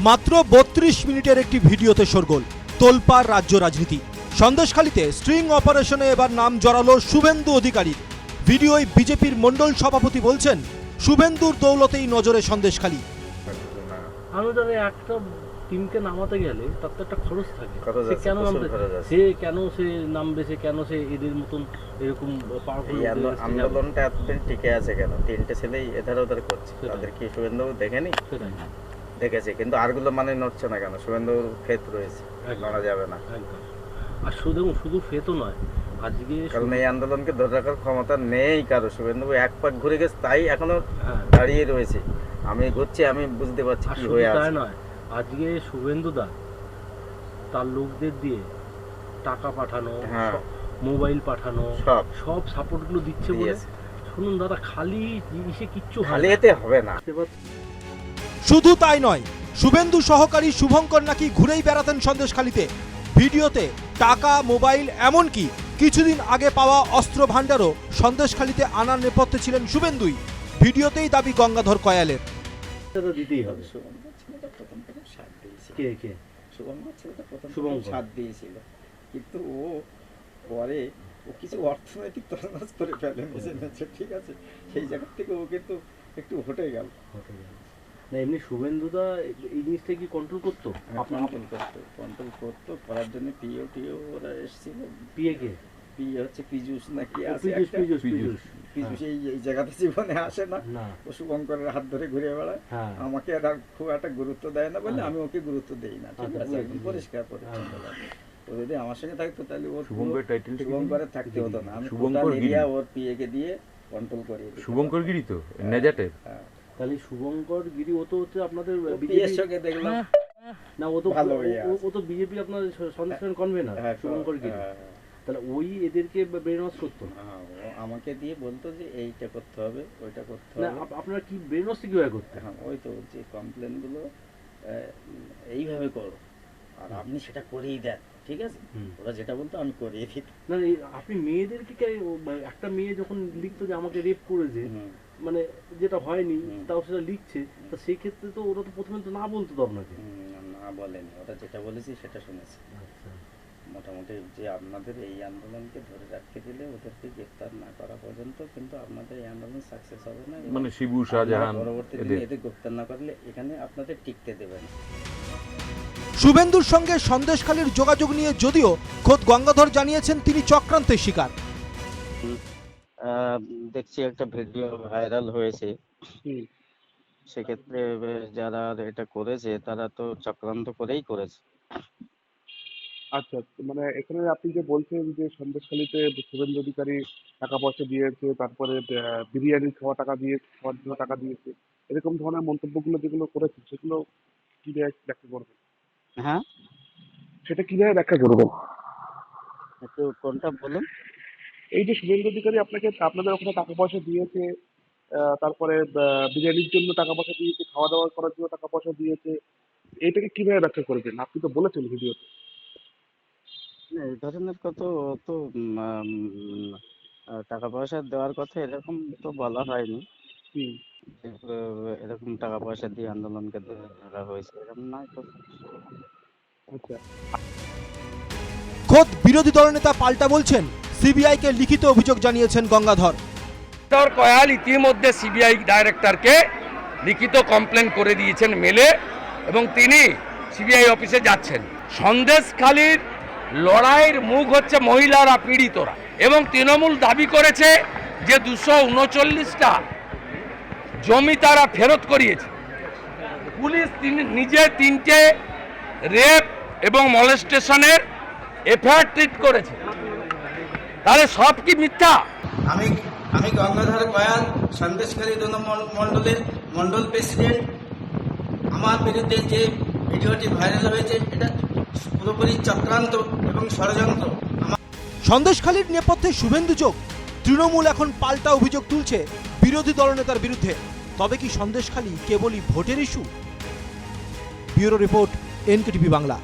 মাত্র 32 মিনিটের একটি ভিডিওতে শোরগোল, তোলপাড় রাজ্য রাজনীতি। সন্দেশখালীতে স্ট্রিং অপারেশনে এবার নাম জড়ালো শুভেন্দু অধিকারীর। ভিডিওয় বিজেপির মণ্ডল সভাপতি বলছেন, শুভেন্দুর দৌলতেই নজরে সন্দেশখালী। আমাদের একটা টিমকে নামাতে গেলে তার তো একটা খরচ থাকে, সে কেন নামবে, সে কেন সে এদের মতন এরকম আন্দোলনটা এতদিন টিকে আছে কেন? তিনটে ছেলেই এধার ওধার করছে, তাদের কি শুভেন্দু দেখেনি? দেখেছে, কিন্তু আরগুলো মানে নড়ছে না কেন? শুভেন্দুর ফেত রয়েছে, নড়া যাবে না। আর শুধু ফেতও নয়, আজকে কারণ এই আন্দোলনকে ধরে রাখার ক্ষমতা নেই কারো। শুভেন্দু এক পাক ঘুরে গেছে, তাই এখনো দাঁড়িয়ে রয়েছে। আমি ঘুরছি, আমি বুঝতে পারছি কি হয়ে আছে। তাই নয়, আজকে শুভেন্দু দা তার লোকদের দিয়ে টাকা পাঠানো, মোবাইল পাঠানো, সব সাপোর্ট গুলো দিচ্ছে বলে শুনুন দাদা, খালি জিনিসে কিচ্ছু খালি এতে হবে না। শুধু তাই নয়, শুভেন্দু সহকারী শুভঙ্কর নাকি ঘুরেই বেড়াতেন সন্দেশখালীতে। ভিডিওতে টাকা, মোবাইল, এমনকি কিছুদিন আগে পাওয়া অস্ত্র ভাণ্ডারও সন্দেশখালীতে আনার নেপথ্যে ছিলেন শুভেন্দুই। ভিডিওতেই দাবি গঙ্গাধর কয়ালের। দিতেই হবে। সাথ দিয়েছিল, কিন্তু ও পরে কিছু অর্থনৈতিক তছনছ করে ফেলে, ঠিক আছে? সেই জায়গা থেকে ও কিন্তু একটু হটে গেল। না, এমনি শুভেন্দুদা এই জিনিসটা কি কন্ট্রোল করতো? কন্ট্রোল করতো করার জন্য টিও ওরা এসেছিল। পিএ কে? পিএ হচ্ছে পীযূষ নাকি আছে, পীযূষ এই জায়গাতে জীবনে আসে না। ও শুভঙ্করের হাত ধরে ঘুরে বেড়ায়, আমাকে আর খুব একটা গুরুত্ব দেয় না বলে আমি ওকে গুরুত্ব দেই না, ঠিক আছে? একদম পরিষ্কার পরিচ্ছন্ন লাগে। ও যদি আমার সঙ্গে থাকতো তাহলে ওর শুভঙ্করের থাকতে হতো না। আমি টোটাল এরিয়া ওর পিএ কে দিয়ে কন্ট্রোল করিয়ে দিই। শুভঙ্কর গিরি তো নেজাটের। তাহলে শুভঙ্কর গিরি ও তো হচ্ছে আপনাদের বিজেপির সঙ্গে দেখলাম না, ও তো বিজেপি আপনার সন্দেশখালী কনভেনার শুভঙ্কর গিরি। তাহলে ওই এদেরকে ব্রেন ওয়াশ করতো না, আমাকে দিয়ে বলতো যে এইটা করতে হবে, ওইটা করতে হবে। আপনারা কি ব্রেন ওয়াশ কিভাবে করতে? হ্যাঁ, ওই তো যে কমপ্লেন গুলো এইভাবে করো, আর আপনি সেটা করেই দেন, ঠিক আছে? ওরা যেটা বলতো আমি করিয়ে দিই। না, আপনি মেয়েদেরকে একটা মেয়ে যখন লিখতো যে আমাকে রেপ করেছে, মানে যেটা হয়নি তাও সেটা লিখছে, তা সেই ক্ষেত্রে তো ওরা তো প্রথমে তো না বলতো তো আপনাকে। না বলেনি, ওরা যেটা বলেছি সেটা শুনেছি। মোটামুটি যে আপনাদের এই আন্দোলনকে ধরে রাখতে দিলে ওদেরকে গ্রেফতার না করা পর্যন্ত কিন্তু আপনাদের এই আন্দোলন সাকসেস হবে না, মানে শিবু শাহজাহান পরবর্তী দিনে এদের গ্রেফতার না করলে এখানে আপনাদের টিকতে দেবে না। শুভেন্দুর সঙ্গে সন্দেশখালীর যোগাযোগ নিয়ে যদিও খোদ গঙ্গাধর জানিয়েছেন তিনি চক্রান্তের শিকার। দেখছি একটা ভিডিও ভাইরাল হয়েছে, সেক্ষেত্রে যারা এটা করেছে তারা তো চক্রান্ত করেই করেছে। আচ্ছা, মানে এখানে আপনি যে বলছেন যে সন্দেশখালীতে শুভেন্দু অধিকারী টাকা পয়সা দিয়েছে, তারপরে বিরিয়ানি খাওয়ার জন্য টাকা দিয়েছে, এরকম ধরনের মন্তব্যগুলো যেগুলো করেছে সেগুলো কিভাবে ব্যাখ্যা করবেন? হ্যাঁ, সেটা কিভাবে ব্যাখ্যা করবেন? একটু কোনটা বলুন। এই যে শুভেন্দু অধিকারী আপনাদের ওখানে টাকা পয়সা দিয়েছে, তারপরে বিরিয়ানির জন্য টাকা পয়সা দিয়েছে, খাওয়া দাওয়া করার জন্য টাকা পয়সা দিয়েছে, এটাকে কিভাবে ব্যাখ্যা করবেন? আপনি তো বলেছেন ভিডিওতে। এই ধরনের কত তো টাকা পয়সা দেওয়ার কথা এরকম তো বলা হয়নি। এরকম টাকা পয়সা দিয়ে আন্দোলনকে ধরা হয়েছে এরকম নয় তো। আচ্ছা, খোদ বিরোধী দলনেতা পাল্টা বলছেন, সিবিআইকে লিখিত অভিযোগ জানিয়েছেন গঙ্গাধর। কয়াল ইতিমধ্যে সিবিআই ডাইরেক্টরকে লিখিত কমপ্লেন করে দিয়েছেন মেলে, এবং তিনি সিবিআই অফিসে যাচ্ছেন। সন্দেশখালীর লড়াইয়ের মুখ হচ্ছে মহিলারা, পীড়িতরা, এবং তৃণমূল দাবি করেছে যে 239টা জমি তারা ফেরত করিয়েছে। পুলিশ নিজে 3টে রেপ এবং মলেস্টেশনের এফআইআর ট্রিট করেছে। তাহলে সব কি মিথ্যা? আমি গঙ্গাধর কয়াল, সন্দেশখালী 2 মণ্ডলের মণ্ডল প্রেসিডেন্ট। আমার বিরুদ্ধে যে ভিডিওটি ভাইরাল হয়েছে এটা পুরোপুরি চক্রান্ত এবং ষড়যন্ত্র। সন্দেশখালীর নেপথ্যে শুভেন্দু চোখ, তৃণমূল এখন পাল্টা অভিযোগ তুলছে বিরোধী দলনেতার বিরুদ্ধে। তবে কি সন্দেশখালী কেবলই ভোটের issue? Bureau report, NKTV Bangla.